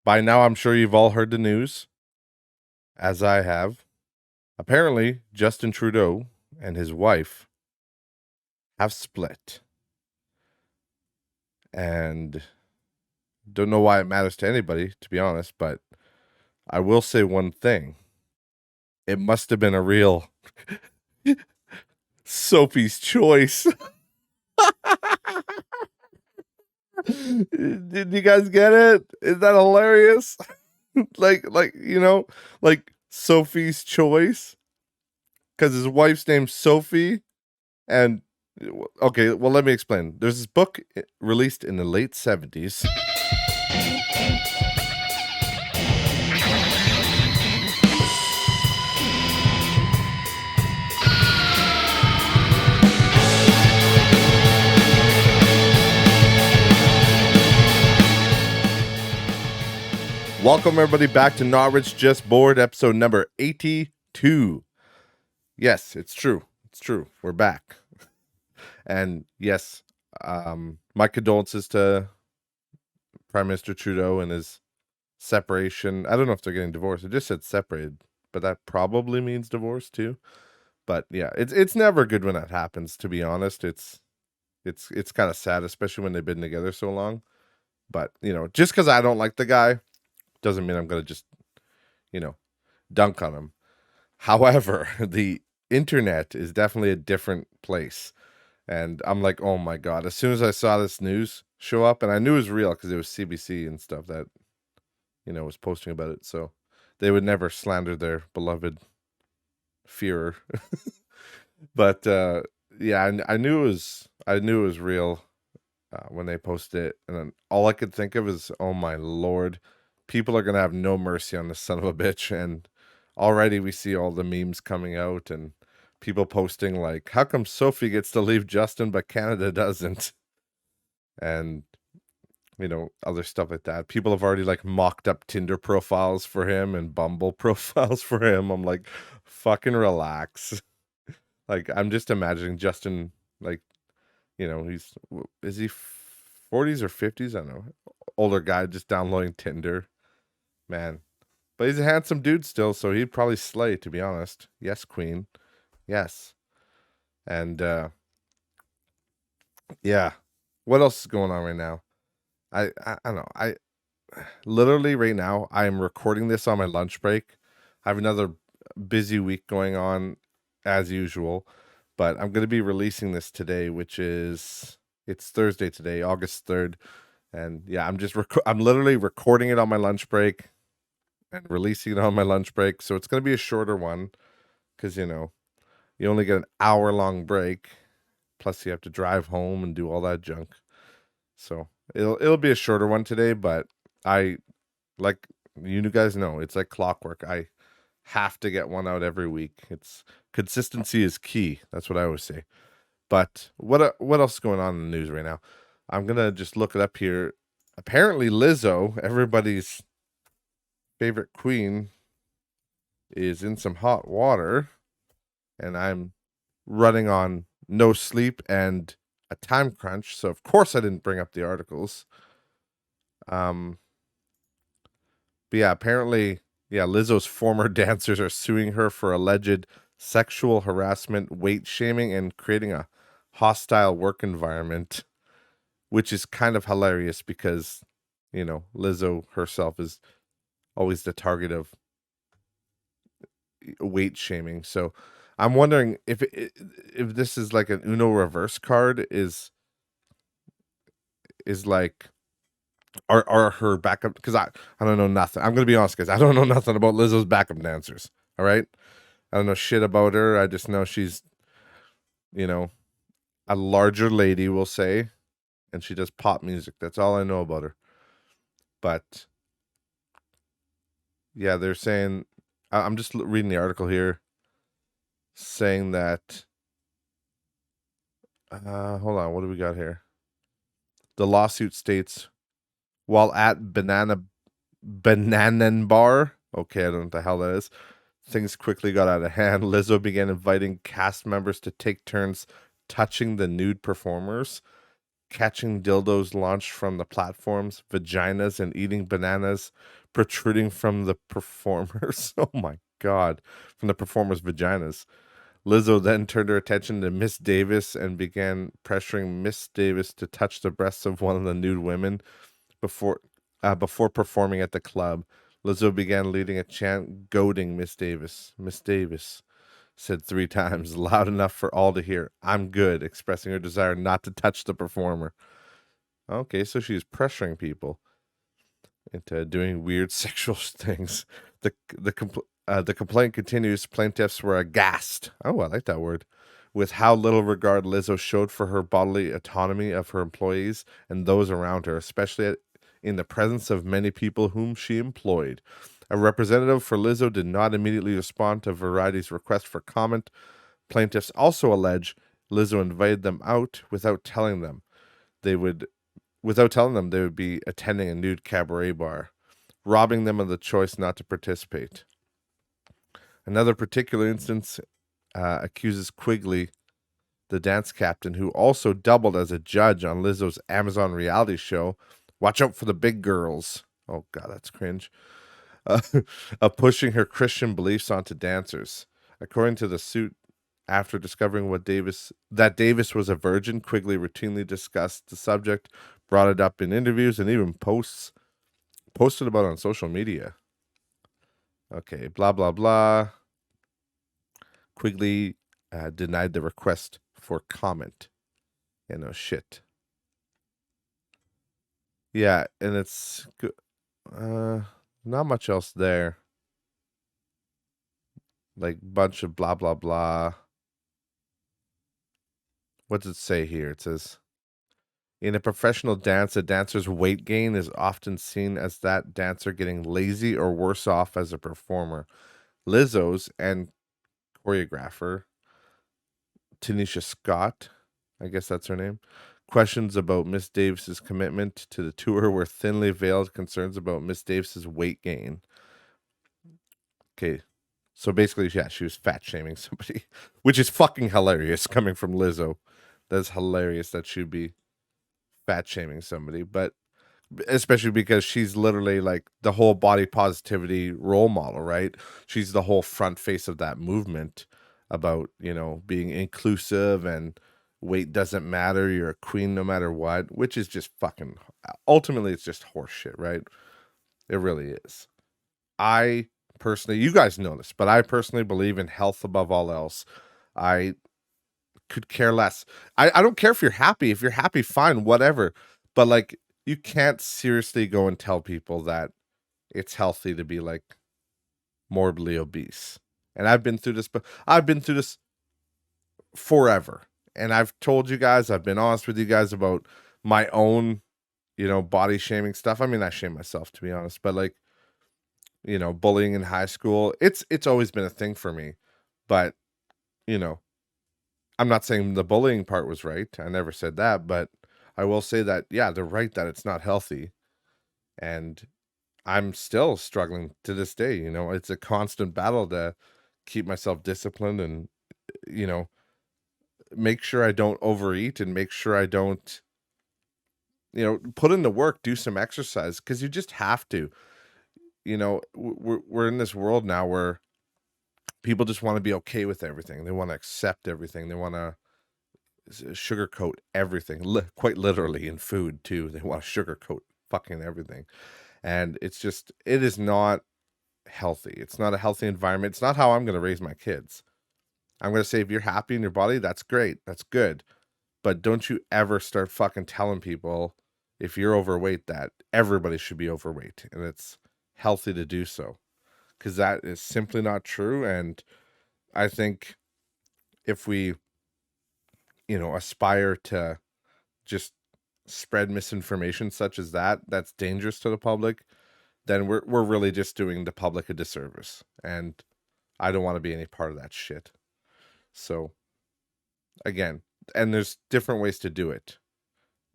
By now, I'm sure you've all heard the news, as I have. Apparently, Justin Trudeau and his wife have split. And don't know why it matters to anybody, to be honest, but I will say one thing. It must have been a real Sophie's choice. Did you guys get it? Is that hilarious? like Sophie's choice, because his wife's name's Sophie. And okay, well, let me explain. There's this book released in the late 70s. Welcome everybody back to Not Rich Just Bored, episode number 82. Yes, it's true. It's true. We're back. And yes, my condolences to Prime Minister Trudeau and his separation. I don't know if they're getting divorced. It just said separated, but that probably means divorce too. But yeah, it's never good when that happens, to be honest. It's kind of sad, especially when they've been together so long. But, just because I don't like the guy doesn't mean I'm going to just, dunk on him. However, the internet is definitely a different place. And I'm like, oh my God. As soon as I saw this news show up, and I knew it was real because it was CBC and stuff that, was posting about it. So they would never slander their beloved Führer. But yeah, I knew it was real when they posted it. And then all I could think of is, oh my Lord, people are going to have no mercy on this son of a bitch. And already we see all the memes coming out and people posting like, how come Sophie gets to leave Justin but Canada doesn't? And, other stuff like that. People have already like mocked up Tinder profiles for him and Bumble profiles for him. I'm like, fucking relax. Like, I'm just imagining Justin, like, is he 40s or 50s? I don't know. Older guy just downloading Tinder. Man. But he's a handsome dude still, so he'd probably slay, to be honest. Yes, queen. Yes. And yeah. What else is going on right now? I don't know. I literally right now I am recording this on my lunch break. I have another busy week going on as usual, but I'm going to be releasing this today, it's Thursday today, August 3rd. And yeah, I'm literally recording it on my lunch break and releasing it on my lunch break. So it's going to be a shorter one because, you only get an hour-long break. Plus, you have to drive home and do all that junk. So it'll be a shorter one today, but I, like you guys know, it's like clockwork. I have to get one out every week. Consistency is key. That's what I always say. But what else is going on in the news right now? I'm gonna just look it up here. Apparently, Lizzo, everybody's favorite queen, is in some hot water, and I'm running on no sleep and a time crunch, so of course I didn't bring up the articles. But yeah, apparently, Lizzo's former dancers are suing her for alleged sexual harassment, weight shaming, and creating a hostile work environment, which is kind of hilarious because, Lizzo herself is always the target of weight shaming. So I'm wondering if this is like an Uno reverse card is like are her backup, because I don't know nothing. I'm gonna be honest, guys. I don't know nothing about Lizzo's backup dancers. All right, I don't know shit about her. I just know she's, a larger lady, we'll say, and she does pop music. That's all I know about her. But yeah, they're saying, I'm just reading the article here, saying that. Hold on, what do we got here? The lawsuit states, while at Bananan Bar, okay, I don't know what the hell that is, things quickly got out of hand. Lizzo began inviting cast members to take turns touching the nude performers. catching dildos launched from the platforms, vaginas, and eating bananas protruding from the performers. Oh my God, from the performers' vaginas. Lizzo then turned her attention to Miss Davis and began pressuring Miss Davis to touch the breasts of one of the nude women before before performing at the club. Lizzo began leading a chant goading Miss Davis. Miss Davis said 3 times, loud enough for all to hear, "I'm good," expressing her desire not to touch the performer. Okay, so she's pressuring people into doing weird sexual things. The complaint continues. Plaintiffs were aghast. Oh, I like that word. With how little regard Lizzo showed for her bodily autonomy of her employees and those around her, especially in the presence of many people whom she employed. A representative for Lizzo did not immediately respond to Variety's request for comment. Plaintiffs also allege Lizzo invited them out without telling them they would be attending a nude cabaret bar, robbing them of the choice not to participate. Another particular instance accuses Quigley, the dance captain, who also doubled as a judge on Lizzo's Amazon reality show, Watch Out for the Big Girls. Oh, God, that's cringe. Of pushing her Christian beliefs onto dancers. According to the suit, after discovering that Davis was a virgin, Quigley routinely discussed the subject, brought it up in interviews, and even posted about it on social media. Okay, blah, blah, blah. Quigley denied the request for comment. Yeah, no shit. Yeah, and it's not much else there. Like, bunch of blah, blah, blah. What does it say here? It says, in a professional dance, a dancer's weight gain is often seen as that dancer getting lazy or worse off as a performer. Lizzo's and choreographer Tanisha Scott, I guess that's her name, questions about Miss Davis's commitment to the tour were thinly veiled concerns about Miss Davis's weight gain. Okay, so basically, yeah, she was fat shaming somebody, which is fucking hilarious coming from Lizzo. That's hilarious that she'd be fat shaming somebody, but especially because she's literally like the whole body positivity role model, right? She's the whole front face of that movement about, being inclusive and weight doesn't matter. You're a queen no matter what, which is just fucking, ultimately, it's just horseshit, right? It really is. I personally, you guys know this, but I personally believe in health above all else. I could care less. I don't care if you're happy. If you're happy, fine, whatever. But like, you can't seriously go and tell people that it's healthy to be like morbidly obese. And I've been through this, but I've been through this forever. And I've told you guys, I've been honest with you guys about my own, body shaming stuff. I mean, I shame myself to be honest, but like, bullying in high school, it's always been a thing for me. But, you know, I'm not saying the bullying part was right. I never said that, but I will say that, yeah, they're right that it's not healthy. And I'm still struggling to this day. It's a constant battle to keep myself disciplined and, you know, make sure I don't overeat and make sure I don't, put in the work, do some exercise because you just have to. We're in this world now where people just want to be okay with everything. They want to accept everything. They want to sugarcoat everything, quite literally in food too. They want to sugarcoat fucking everything. And it is not healthy. It's not a healthy environment. It's not how I'm going to raise my kids. I'm going to say, if you're happy in your body, that's great. That's good. But don't you ever start fucking telling people if you're overweight that everybody should be overweight and it's healthy to do so. Because that is simply not true. And I think if we, aspire to just spread misinformation such as that's dangerous to the public, then we're really just doing the public a disservice. And I don't want to be any part of that shit. So again, and there's different ways to do it.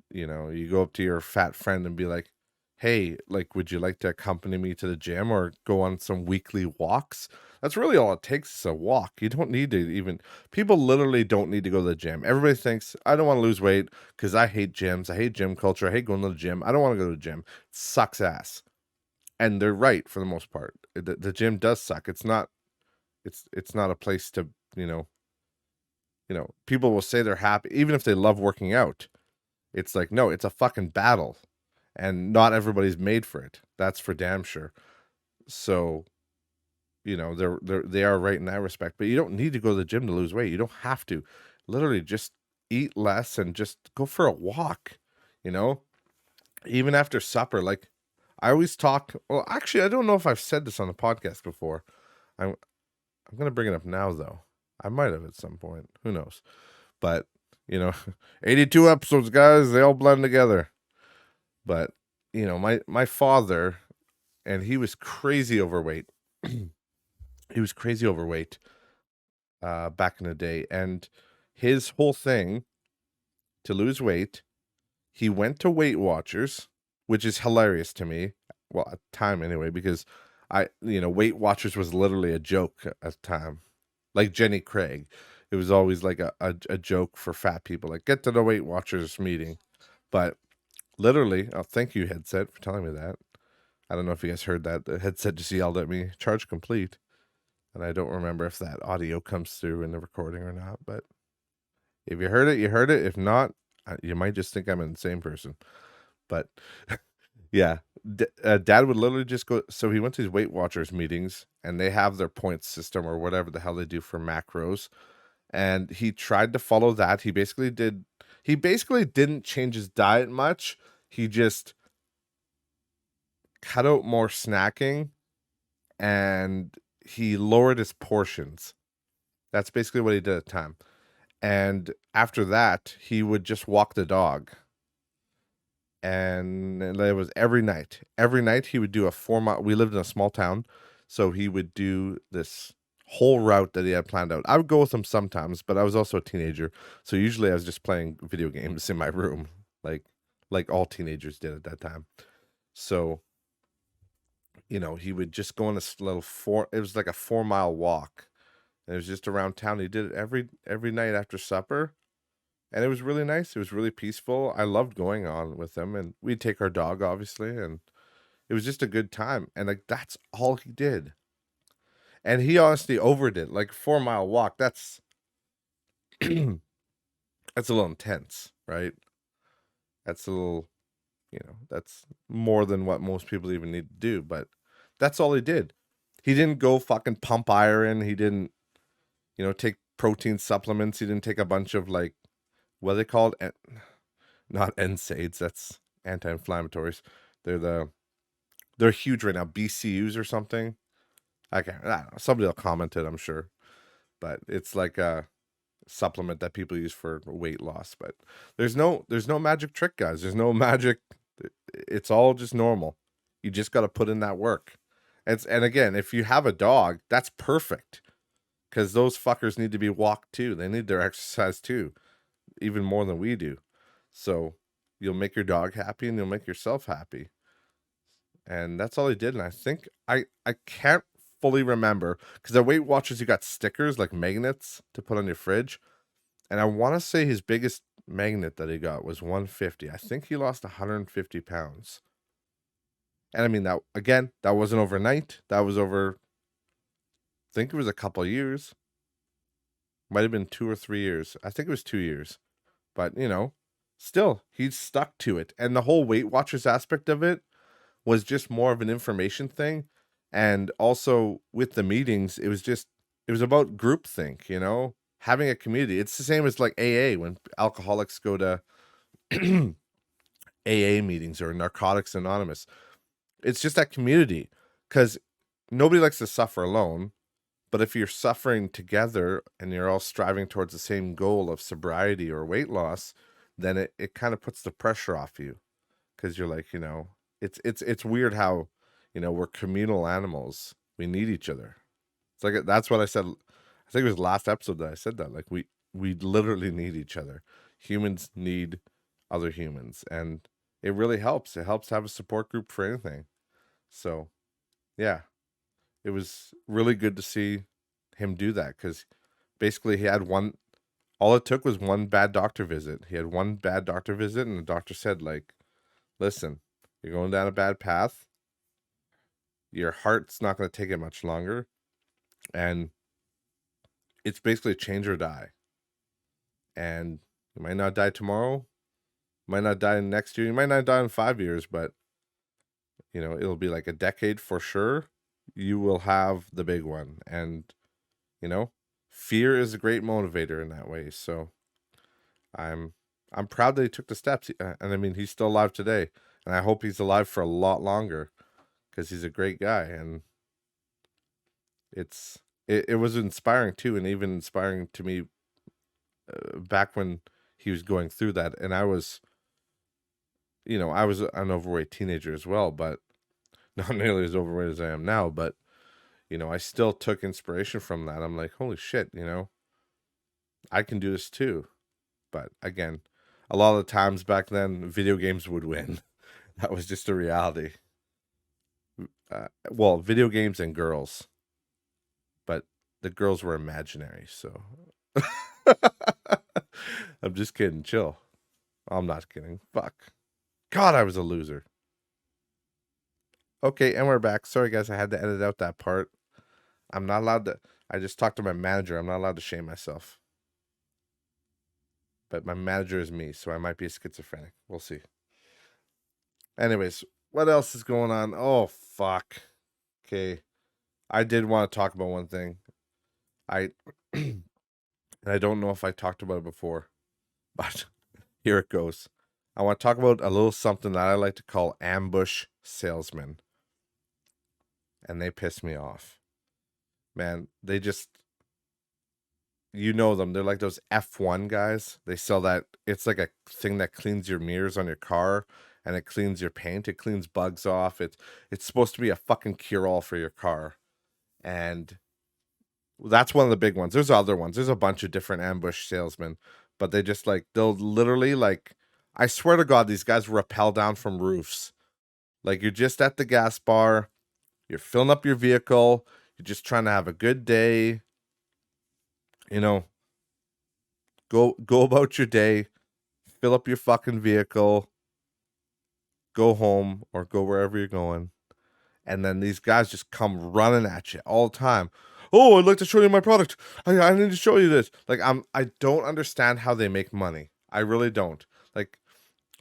You go up to your fat friend and be like, hey, like, would you like to accompany me to the gym or go on some weekly walks? That's really all it takes is a walk. You don't need to even, people literally don't need to go to the gym. Everybody thinks, I don't want to lose weight because I hate gyms. I hate gym culture. I hate going to the gym. I don't want to go to the gym. It sucks ass. And they're right for the most part. The gym does suck. It's not a place to, you know, people will say they're happy, even if they love working out. It's like, no, it's a fucking battle. And not everybody's made for it. That's for damn sure. So, they are right in that respect. But you don't need to go to the gym to lose weight. You don't have to. Literally just eat less and just go for a walk, you know? Even after supper, like I always talk, well, actually, I don't know if I've said this on the podcast before. I'm I'm gonna bring it up now though. I might have at some point. Who knows? But, you know, 82 episodes, guys, they all blend together. But, my father, and he was crazy overweight. He was crazy overweight back in the day. And his whole thing to lose weight, he went to Weight Watchers, which is hilarious to me. Well, at the time anyway, because Weight Watchers was literally a joke at the time. Like Jenny Craig. It was always like a joke for fat people. Like, get to the Weight Watchers meeting. But literally, oh, thank you, headset, for telling me that. I don't know if you guys heard that. The headset just yelled at me, charge complete. And I don't remember if that audio comes through in the recording or not. But if you heard it, you heard it. If not, you might just think I'm an insane person. But yeah, Dad would literally just go. So he went to these Weight Watchers meetings, and they have their point system or whatever the hell they do for macros. And he tried to follow that. He basically did. He basically didn't change his diet much. He just cut out more snacking, and he lowered his portions. That's basically what he did at the time. And after that, he would just walk the dog. And it was every night. Every night he would do a 4 mile. We lived in a small town, so he would do this whole route that he had planned out. I would go with him sometimes, but I was also a teenager, so usually I was just playing video games in my room, like all teenagers did at that time. So, he would just go on this little it was like a 4 mile walk. And it was just around town. He did it every night after supper. And it was really nice. It was really peaceful. I loved going on with him. And we'd take our dog, obviously, and it was just a good time. And like that's all he did. And he honestly overdid it. Like 4 mile walk, that's that's a little intense, right? That's a little, that's more than what most people even need to do, but that's all he did. He didn't go fucking pump iron. He didn't, take protein supplements. He didn't take a bunch of like, what are they called? Not NSAIDs. That's anti-inflammatories. They're huge right now. BCUs or something. I don't know. Somebody will comment it, I'm sure. But it's like a supplement that people use for weight loss. But there's no magic trick, guys. There's no magic. It's all just normal. You just got to put in that work. And again, if you have a dog, that's perfect. Because those fuckers need to be walked too. They need their exercise too, even more than we do. So you'll make your dog happy and you'll make yourself happy. And that's all he did. And I think I can't fully remember because at Weight Watchers you got stickers like magnets to put on your fridge. And I want to say his biggest magnet that he got was 150. I think he lost 150 pounds. And I mean that again, that wasn't overnight. That was over, I think it was a couple of years. Might have been 2 or 3 years. I think it was 2 years. But, still, he's stuck to it. And the whole Weight Watchers aspect of it was just more of an information thing. And also with the meetings, it was about groupthink, having a community. It's the same as like AA when alcoholics go to AA meetings or Narcotics Anonymous. It's just that community because nobody likes to suffer alone. But if you're suffering together and you're all striving towards the same goal of sobriety or weight loss, then it kind of puts the pressure off you because you're like, it's weird how, we're communal animals. We need each other. It's like, that's what I said. I think it was last episode that I said that. Like we literally need each other. Humans need other humans. And it really helps. It helps to have a support group for anything. So, yeah, it was really good to see him do that because basically he had one, all it took was one bad doctor visit. He had one bad doctor visit, and the doctor said, like, listen, you're going down a bad path. Your heart's not going to take it much longer. And it's basically change or die. And you might not die tomorrow, might not die next year, you might not die in 5 years, but it'll be like a decade for sure. You will have the big one. And, you know, fear is a great motivator in that way. So I'm proud that he took the steps. And I mean, he's still alive today. And I hope he's alive for a lot longer because he's a great guy. And it was inspiring too, and even inspiring to me back when he was going through that. And I was an overweight teenager as well, but not nearly as overweight as I am now. But I still took inspiration from that. I'm like, holy shit, I can do this too. But again, a lot of the times back then, video games would win. That was just a reality. Well, video games and girls, but the girls were imaginary. So I'm just kidding. Chill. I'm not kidding. Fuck. God, I was a loser. Okay, and we're back. Sorry, guys, I had to edit out that part. I'm not allowed to. I just talked to my manager. I'm not allowed to shame myself. But my manager is me, so I might be a schizophrenic. We'll see. Anyways, what else is going on? Oh, fuck. Okay. I did want to talk about one thing. I and I don't know if I talked about it before, but here it goes. I want to talk about a little something that I like to call ambush salesmen. And they piss me off. Man, they just, them. They're like those F1 guys. They sell that. It's like a thing that cleans your mirrors on your car and it cleans your paint. It cleans bugs off. It's supposed to be a fucking cure-all for your car. And that's one of the big ones. There's other ones. There's a bunch of different ambush salesmen, but they'll literally I swear to God, these guys rappel down from roofs. Like you're just at the gas bar, you're filling up your vehicle, you're just trying to have a good day. Go about your day, fill up your fucking vehicle, go home or go wherever you're going. And then these guys just come running at you all the time. Oh, I'd like to show you my product. I need to show you this. Like I don't understand how they make money. I really don't. Like,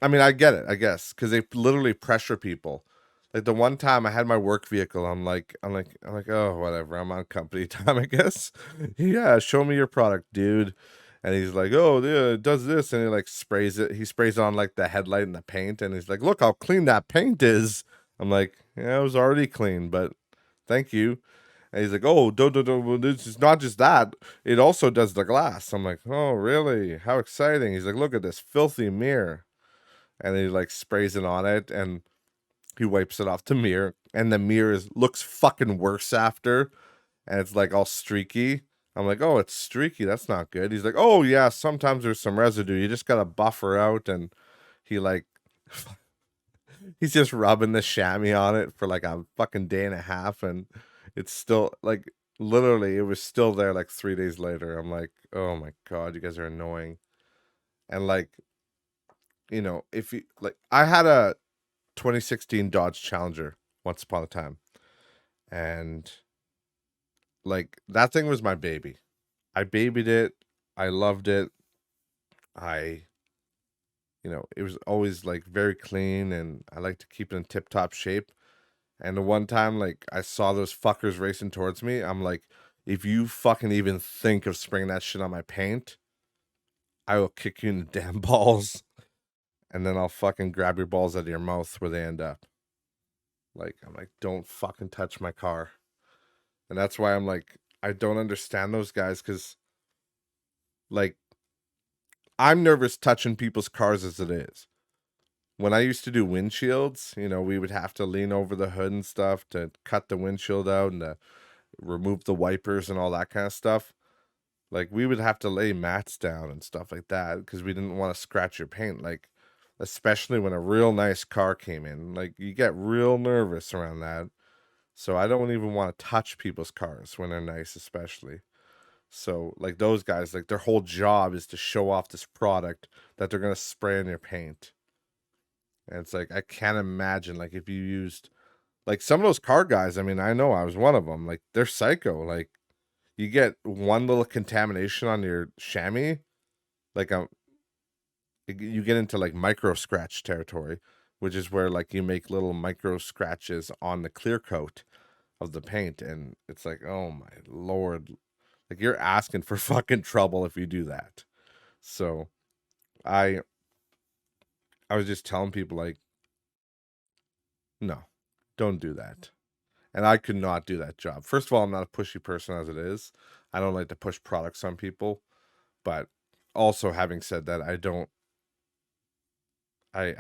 I mean, I get it, I guess, because they literally pressure people. Like the one time I had my work vehicle, I'm like, oh, whatever. I'm on company time, I guess. Yeah, show me your product, dude. And he's like, oh, yeah, it does this, and he like sprays it. He sprays it on like the headlight and the paint, and he's like, look how clean that paint is. I'm like, yeah, it was already clean, but thank you. And he's like, oh, well, this is not just that. It also does the glass. I'm like, oh, really? How exciting. He's like, look at this filthy mirror. And he like sprays it on it and he wipes it off the mirror. And the mirror looks fucking worse after. And it's like all streaky. I'm like, oh, it's streaky. That's not good. He's like, oh, yeah, sometimes there's some residue. You just got to buffer out. And he like, he's just rubbing the chamois on it for like a fucking day and a half. And it's still like, literally, it was still there like 3 days later. I'm like, oh my God, you guys are annoying. And like, if you like, I had a 2016 Dodge Challenger once upon a time. And like that thing was my baby. I babied it. I loved it. I it was always like very clean and I like to keep it in tip top shape. And the one time like I saw those fuckers racing towards me, I'm like, if you fucking even think of spraying that shit on my paint, I will kick you in the damn balls. And then I'll fucking grab your balls out of your mouth where they end up. Like, I'm like, don't fucking touch my car. And that's why I'm like, I don't understand those guys because, like, I'm nervous touching people's cars as it is. When I used to do windshields, we would have to lean over the hood and stuff to cut the windshield out and to remove the wipers and all that kind of stuff. Like, we would have to lay mats down and stuff like that because we didn't want to scratch your paint. Like, especially when a real nice car came in. Like, you get real nervous around that. So I don't even want to touch people's cars when they're nice, especially. So, like, those guys, like, their whole job is to show off this product that they're gonna spray in your paint. And it's like, I can't imagine, like, if you used, like, some of those car guys. I mean, I know I was one of them. Like, they're psycho. Like, you get one little contamination on your chamois, like, you get into like micro scratch territory, which is where like you make little micro scratches on the clear coat of the paint, and it's like, oh my lord, like, you're asking for fucking trouble if you do that. So I I was just telling people, like, no, don't do that. And I could not do that job. First of all, I'm not a pushy person as it is. I don't like to push products on people. But also, having said that, I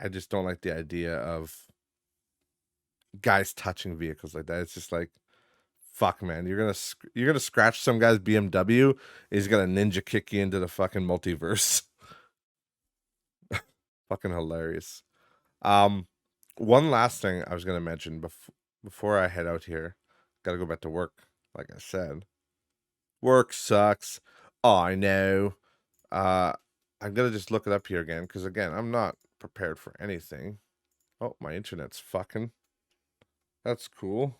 just don't like the idea of guys touching vehicles like that. It's just like, fuck, man, you're gonna scratch some guy's BMW. He's gonna ninja kick you into the fucking multiverse. Fucking hilarious. Um, One last thing I was gonna mention before I head out here. Gotta go back to work. Like I said, work sucks. Oh, I know. Uh, I'm gonna just look it up here again because, again, I'm not prepared for anything. Oh, my internet's fucking. That's cool.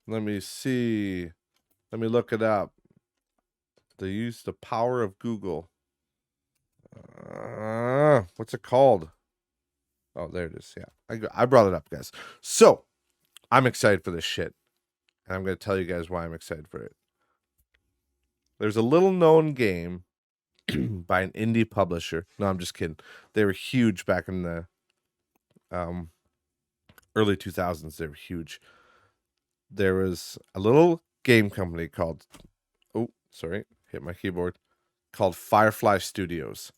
Let me see. Let me look it up. They use the power of Google. What's it called? Oh, there it is. Yeah, I brought it up, guys. So I'm excited for this shit, and I'm going to tell you guys why I'm excited for it. There's a little known game by an indie publisher. No, I'm just kidding. They were huge back in the um, early 2000s. They were huge. There was a little game company called, oh, sorry, hit my keyboard, called Firefly Studios.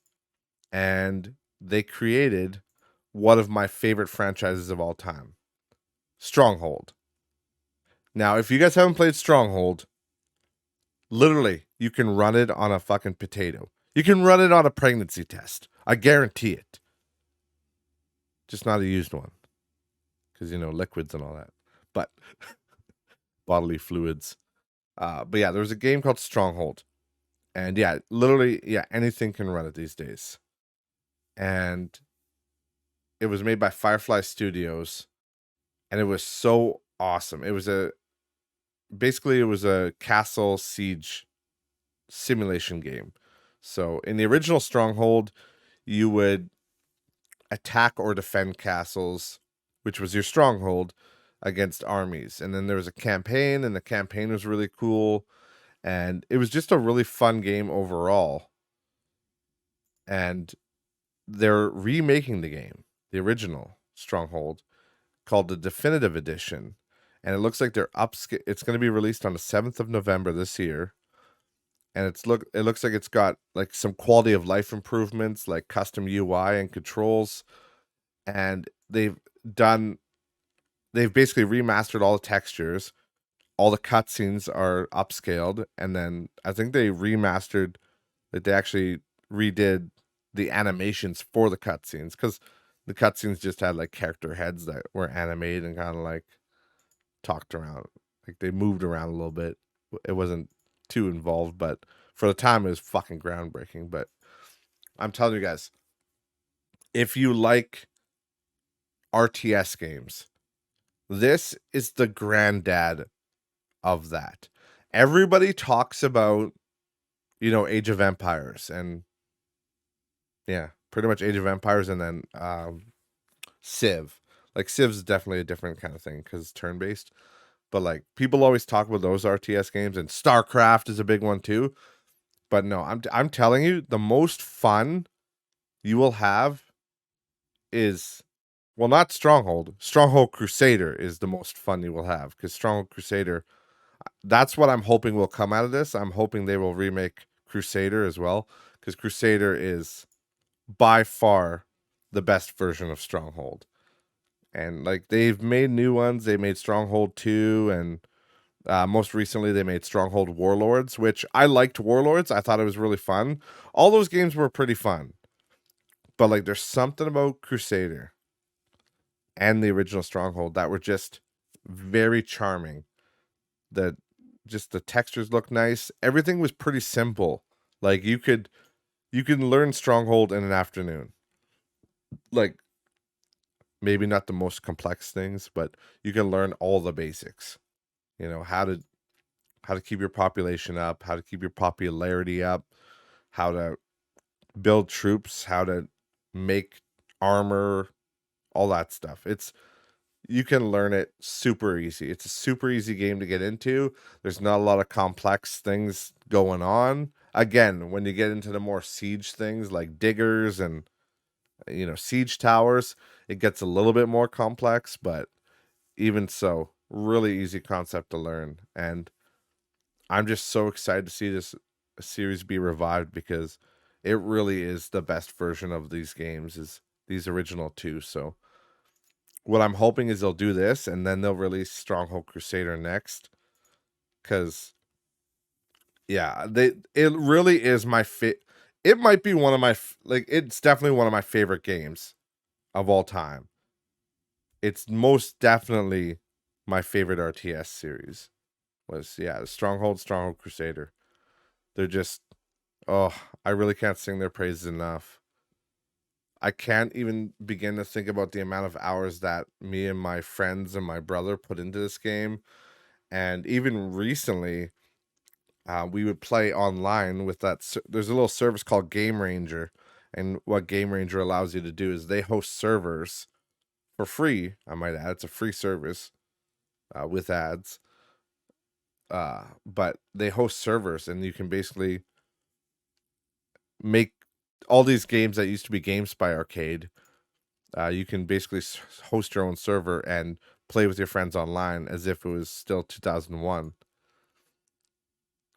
And they created one of my favorite franchises of all time, Stronghold. Now, if you guys haven't played Stronghold, literally, you can run it on a fucking potato. You can run it on a pregnancy test. I guarantee it. Just not a used one. Because, liquids and all that. But bodily fluids. But yeah, there was a game called Stronghold. And yeah, literally, yeah, anything can run it these days. And it was made by Firefly Studios. And it was so awesome. It was a castle siege simulation game. So in the original Stronghold, you would attack or defend castles, which was your stronghold, against armies. And then there was a campaign, and the campaign was really cool. And it was just a really fun game overall. And they're remaking the game, the original Stronghold, called the Definitive Edition. And it looks like it's going to be released on the 7th of November this year. And it looks like it's got like some quality of life improvements, like custom UI and controls. And they've basically remastered all the textures. All the cutscenes are upscaled, and then I think they remastered, like, they actually redid the animations for the cutscenes, because the cutscenes just had like character heads that were animated and kind of like talked around, like they moved around a little bit. It wasn't too involved, but for the time it was fucking groundbreaking. But I'm telling you guys, if you like RTS games, this is the granddad of that. Everybody talks about, Age of Empires, and yeah, pretty much Age of Empires, and then Civ. Like, Civ's definitely a different kind of thing because it's turn-based. But like, people always talk about those RTS games, and StarCraft is a big one too. But no, I'm telling you, the most fun you will have is, well, not Stronghold. Stronghold Crusader is the most fun you will have, because Stronghold Crusader, that's what I'm hoping will come out of this. I'm hoping they will remake Crusader as well, because Crusader is by far the best version of Stronghold. And like, they've made new ones. They made Stronghold 2, and most recently they made Stronghold Warlords, which I liked. Warlords, I thought it was really fun. All those games were pretty fun. But like, there's something about Crusader and the original Stronghold that were just very charming. That just the textures look nice. Everything was pretty simple. Like you can learn Stronghold in an afternoon. Like maybe not the most complex things, but you can learn all the basics. You know, how to keep your population up, how to keep your popularity up, how to build troops, how to make armor, all that stuff. You can learn it super easy. It's a super easy game to get into. There's not a lot of complex things going on. Again, when you get into the more siege things like diggers and siege towers, it gets a little bit more complex, but even so, really easy concept to learn. And I'm just so excited to see this series be revived because it really is the best version of these games, is these original two. So what I'm hoping is they'll do this and then they'll release Stronghold Crusader next. Cause yeah, it really is it might be one of my it's definitely one of my favorite games of all time. It's most definitely my favorite RTS series. Was Stronghold Crusader. They're just oh, I really can't sing their praises enough. I can't even begin to think about the amount of hours that me and my friends and my brother put into this game. And even recently, we would play online with that. There's a little service called Game Ranger. And what Game Ranger allows you to do is they host servers for free. I might add, it's a free service with ads. But they host servers, and you can basically make all these games that used to be GameSpy Arcade. You can basically host your own server and play with your friends online as if it was still 2001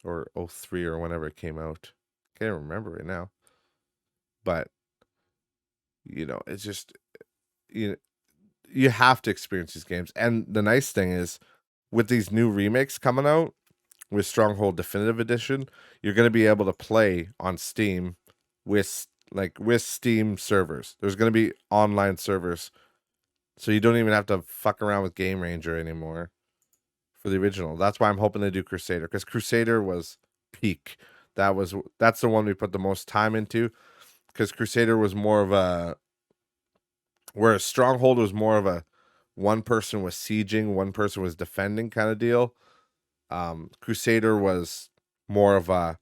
or 03 or whenever it came out. Can't remember right now. But it's just you have to experience these games. And the nice thing is with these new remakes coming out with Stronghold Definitive Edition, you're going to be able to play on Steam with Steam servers. There's going to be online servers. So you don't even have to fuck around with Game Ranger anymore for the original. That's why I'm hoping they do Crusader, because Crusader was peak. That's the one we put the most time into, because Crusader was more of a, whereas Stronghold was more of a one person was sieging, one person was defending kind of deal. Crusader was more of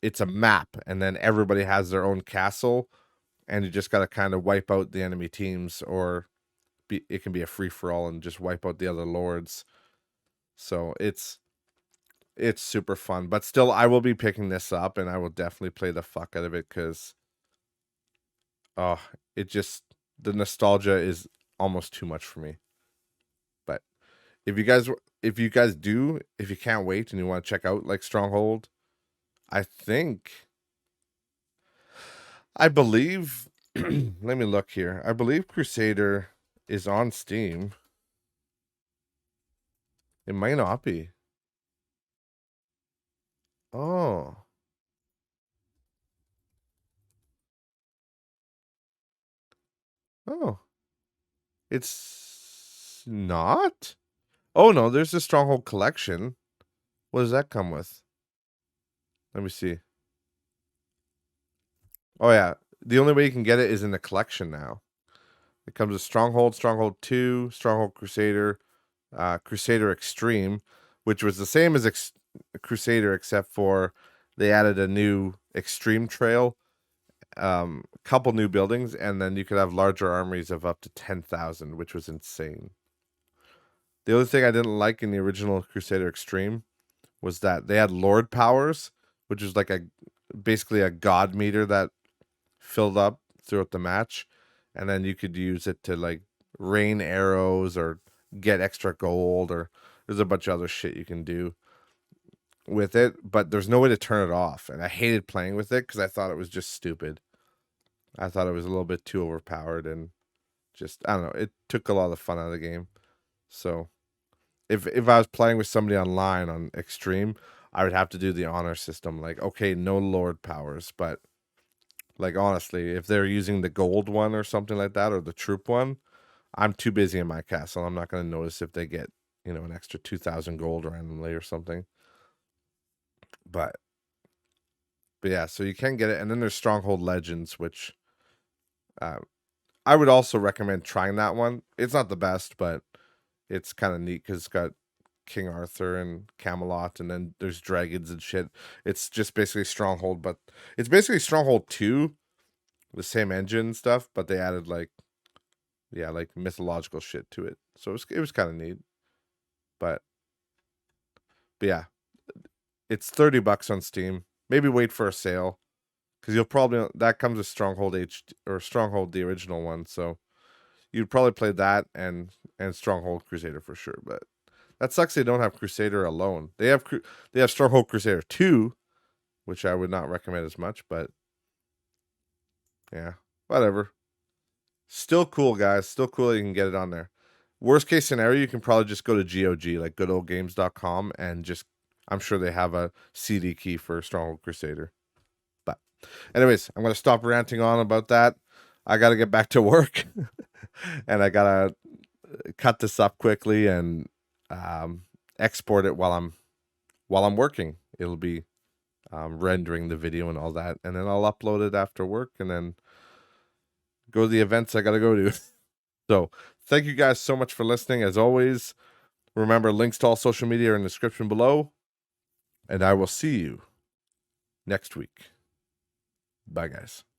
it's a map, and then everybody has their own castle, and you just got to kind of wipe out the enemy teams, or it can be a free for all and just wipe out the other lords. So it's super fun, but still, I will be picking this up, and I will definitely play the fuck out of it because, oh, the nostalgia is almost too much for me. But if you guys if you can't wait and you want to check out like Stronghold, I believe, let me look here. I believe Crusader is on Steam. It might not be. Oh. Oh. It's not? Oh no, there's the Stronghold collection. What does that come with? Let me see. Oh yeah. The only way you can get it is in the collection now. It comes with Stronghold, Stronghold 2, Stronghold Crusader, Crusader Extreme, which was the same as Crusader, except for they added a new Extreme Trail, couple new buildings, and then you could have larger armies of up to 10,000, which was insane. The only thing I didn't like in the original Crusader Extreme was that they had Lord powers, which is like basically a god meter that filled up throughout the match, and then you could use it to like rain arrows or get extra gold, or there's a bunch of other shit you can do with it, but there's no way to turn it off, and I hated playing with it because I thought it was just stupid. I thought it was a little bit too overpowered, and just, I don't know, it took a lot of the fun out of the game. So if I was playing with somebody online on Extreme, I would have to do the honor system, like, okay, no Lord powers, but Like honestly, if they're using the gold one or something like that, or the troop one, I'm too busy in my castle. I'm not going to notice if they get, an extra 2,000 gold randomly or something. But yeah, so you can get it, and then there's Stronghold Legends, which uh, I would also recommend trying that one. It's not the best, but it's kind of neat because it's got King Arthur and Camelot, and then there's dragons and shit. It's just basically Stronghold, but it's basically Stronghold 2, the same engine and stuff, but they added like mythological shit to it. So it was kind of neat. But yeah, it's $30 on Steam. Maybe wait for a sale because you'll probably that comes with Stronghold H or Stronghold the original one. So you'd probably play that and Stronghold Crusader for sure. But that sucks they don't have Crusader alone. They have Stronghold Crusader 2, which I would not recommend as much. But yeah, whatever. Still cool, guys. Still cool that you can get it on there. Worst case scenario, you can probably just go to GOG, like goodoldgames.com, and just, I'm sure they have a CD key for Stronghold Crusader. But anyways, I'm going to stop ranting on about that. I got to get back to work and I got to cut this up quickly and export it while I'm working. It'll be rendering the video and all that, and then I'll upload it after work and then go to the events I got to go to. So thank you guys so much for listening. As always, remember, links to all social media are in the description below, and I will see you next week. Bye, guys.